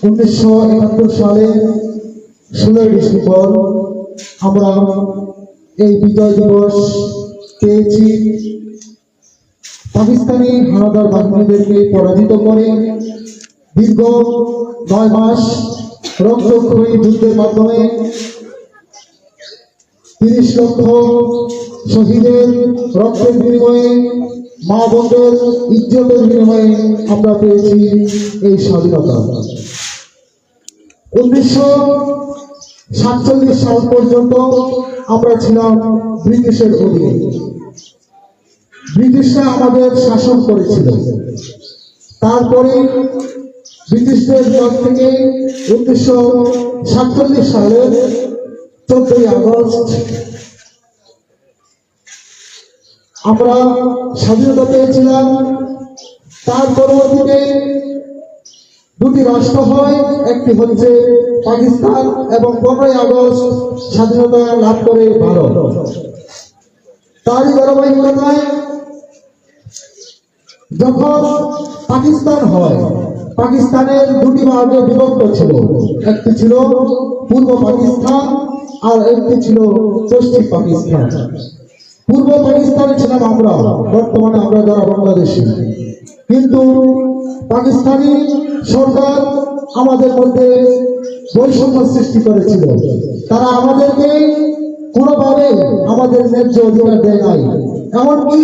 1971 সালে 16 ডিসেম্বর আমরা এই বিজয় দিবস পেয়েছি। পাকিস্তানি হানাদার বাহিনীদেরকে পরাজিত করে দীর্ঘ 9 মাস রক্তক্ষয়ী যুদ্ধের মাধ্যমে 30 লক্ষ শহীদের রক্তের বিনিময়ে, মা বোনদের ইজ্জতের বিনিময়ে আমরা পেয়েছি এই স্বাধীনতা। 1947 সাল পর্যন্ত আমরা ছিলাম ব্রিটিশের অধীনে। ব্রিটিশরা আমাদের শাসন করেছিল। তারপরে ব্রিটিশদের কাছ থেকে 1947 সালের 14 আগস্ট আমরা স্বাধীনতা পেয়েছিলাম। তার পরবর্তীতে দুটি রাষ্ট্র হয়, একটি হচ্ছে পাকিস্তান এবং 15 আগস্ট স্বাধীনতা লাভ করে ভারত। তারই ধারাবাহিকতায় যখন পাকিস্তান হয়, পাকিস্তানের দুটি ভাগে বিভক্ত ছিল। একটি ছিল পূর্ব পাকিস্তান আর একটি ছিল পশ্চিম পাকিস্তান। পূর্ব পাকিস্তানে ছিলাম আমরা, বর্তমানে আমরা যারা বাংলাদেশি। কিন্তু পাকিস্তানি সরকার আমাদের মধ্যে বৈষম্য সৃষ্টি করেছিল। তারা আমাদেরকে কোনোভাবে আমাদের ন্যায্য অধিকার দেয় নাই। এমনকি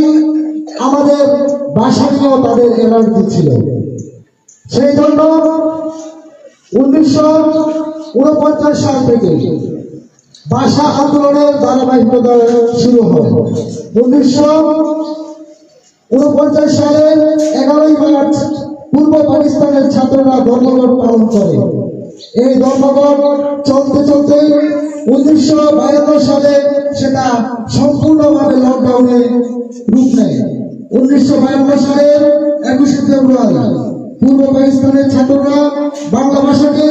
আমাদের ভাষা নিয়েও তাদের এলার্জি ছিল। সেই জন্য 1949 সাল থেকে ভাষা আন্দোলনের ধারাবাহিকতা শুরু হয়। 1949 সালের 11 মার্চ পূর্ব পাকিস্তানের ছাত্ররা ধর্মঘট পালন করে। এই ধর্মঘট চলতে চলতে 1952 সালে সেটা সম্পূর্ণভাবে লকডাউনে রূপ নেয়। 1952 সালের 21 ফেব্রুয়ারি পূর্ব পাকিস্তানের ছাত্ররা বাংলা ভাষাকে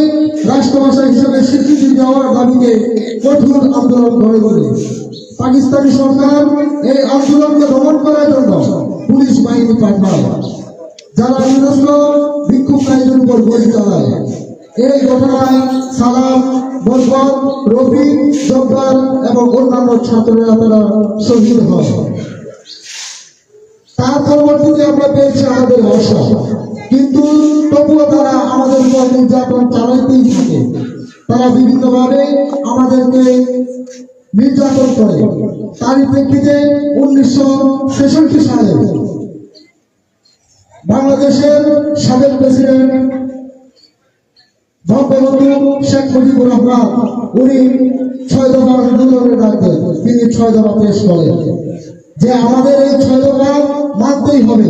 রাষ্ট্রভাষা হিসেবে স্বীকৃতি দেওয়ার দাবিতে কঠোর আন্দোলন করে বলে পাকিস্তানি সরকার এই আন্দোলনকে দমন করার জন্য পুলিশ বাহিনী পাঠায়, যারা নিরস্ত্র বিক্ষোভকারীদের উপর গুলি চালায়। এই ঘটনায় সালাম, বরকত, রফিক, জব্বার এবং অন্যান্য ছাত্ররা তারা শহীদ হয়। তার পরবর্তীতে আমরা পেয়েছি আমাদের ভাষা, কিন্তু তবুও তারা আমাদের উপর নির্যাতন চালাইতেই থাকে। তারা বিভিন্নভাবে আমাদেরকে নির্যাতন করে। তারই প্রেক্ষিতে 1966 সালে বাংলাদেশের সাবেক প্রেসিডেন্ট বঙ্গবন্ধু শেখ মুজিবুর রহমান উনি 6 দফা আন্দোলনের ডাক দেন। তিনি 6 দফা পেশ করেন যে আমাদের এই 6 দফা মানতেই হবে।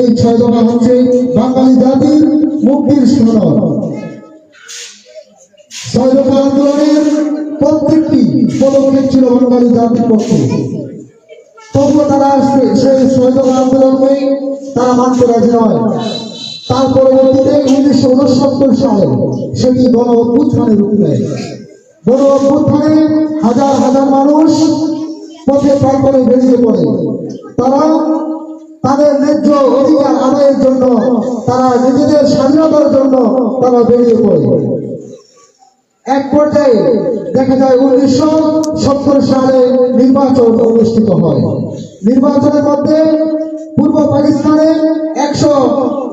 এই 6 দফা হচ্ছে বাঙালি জাতির মুক্তির সনদ। 6 দফা আন্দোলনের প্রত্যেকটি পদক্ষেপ ছিল বাঙালি জাতির পক্ষে। তবুও তারা আসছে সেই 6 দফা আন্দোলনকে তারা মানতে রাজি নয়। তার পরবর্তীতে 1969 সালে সেটি গণ অভ্যুত্থানের রূপ নেয়। গণ অভ্যুত্থানে হাজার হাজার মানুষ পথে প্রান্তরে বেরিয়ে পড়ে। তারা তাদের ন্যায্য অধিকার আদায়ের জন্য, তারা নিজেদের স্বাধীনতার জন্য তারা বেরিয়ে পড়ে। এক পর্যায়ে দেখা যায় 1970 সালে নির্বাচন অনুষ্ঠিত হয়। নির্বাচনের মধ্যে পূর্ব পাকিস্তানে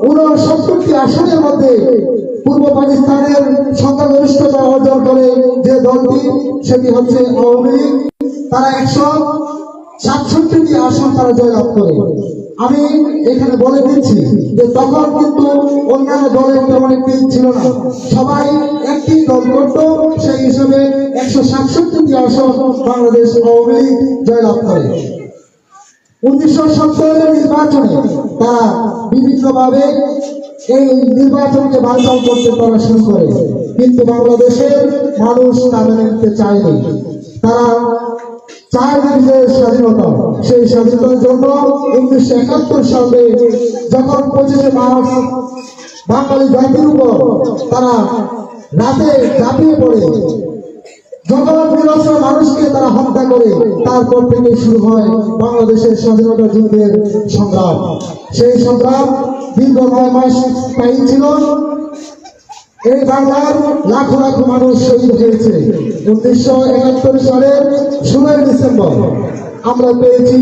169টি আসনের মধ্যে পূর্ব পাকিস্তানের সংখ্যাগরিষ্ঠতা অর্জন করে যে দলটি, সেটি হচ্ছে আওয়ামী লীগ। তারা 167টি আসন তারা জয়লাভ করে। আমি এখানে বলে দিচ্ছি যে তখন কিন্তু অন্যান্য দলের তেমন একটি ছিল না, সবাই একটি দল করত। সেই হিসেবে 167টি আসন বাংলাদেশ আওয়ামী লীগ জয়লাভ করে। 1970 নির্বাচনে তারা বিভিন্নভাবে এই নির্বাচনকে বানচাল করতে তারা শুরু করে, কিন্তু বাংলাদেশের মানুষ তা মেনে নিতে চায়নি। তারা চায় নিজেদের স্বাধীনতা। সেই স্বাধীনতার জন্য 1971 সালে যখন 25 মার্চ বাঙালি জাতির উপর তারা রাতে ঝাঁপিয়ে পড়ে, যখন নিরস্ত্র মানুষকে তারা হত্যা করে, তারপর থেকে শুরু হয় বাংলাদেশের স্বাধীনতা যুদ্ধের সংগ্রাম। সেই সংগ্রাম দীর্ঘ 9 মাস স্থায়ী ছিল। এই বাংলার লাখো লাখো মানুষ শহীদ হয়েছে। 1971 সালের 16 ডিসেম্বর আমরা পেয়েছি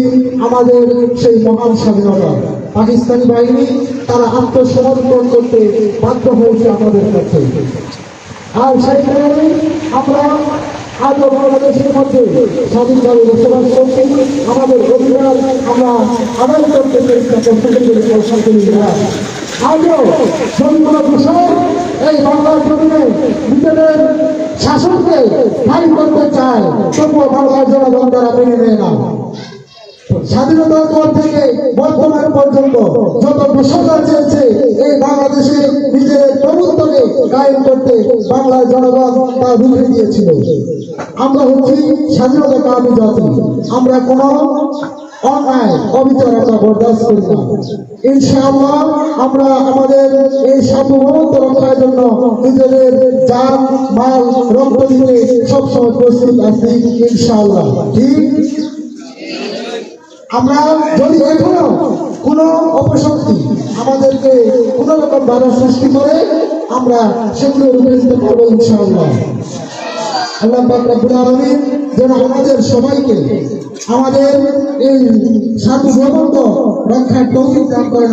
আমাদের সেই মহান স্বাধীনতা। পাকিস্তানি বাহিনী তারা আত্মসমর্পণ করতে বাধ্য হয়েছে আমাদের কাছে। আর সেই কারণে আমরা আজও বাংলাদেশের মধ্যে স্বাধীনভাবে বসবাস করছি। আমাদের অধিকার আমরা আদায় করতে চেষ্টা করতে আজও যদি কোনো বিষয় এই বাংলার জমিনে নিজেদের শাসনকে স্থায়ী করতে চায়, তবুও বাংলার জনগণ তারা মেনে নেয় না। স্বাধীনতার পর থেকে বর্তমান পর্যন্ত যত দশকরা চেয়েছে এই বাংলাদেশে নিজের প্রভুত্বকে কায়েম করতে বাংলার জনগণ তা রুখে দিয়েছিল। আমরা হচ্ছি স্বাধীনতাকামী জাতি, আমরা কোনো অন্যায় অবিচার আমরা বরদাস্ত করি না। ইনশাআল্লাহ আমরা আমাদের এই সার্বভৌমত্ব রক্ষার জন্য নিজেদের জান মাল রক্ত দিতে সবসময় প্রস্তুত আছি ইনশাআল্লাহ। ঠিক আমরা যদি এখনো কোন অপশক্তি আমাদেরকে কোন রকম বাধা সৃষ্টি করে, আমরা সেগুলো রুখে দিতে পারবো ইনশাআল্লাহ। আল্লাহ পাক রব্বুল আলামিন যেন আমাদের সবাইকে আমাদের এই সার্বভৌমত্ব রক্ষার তৌফিক দান করেন।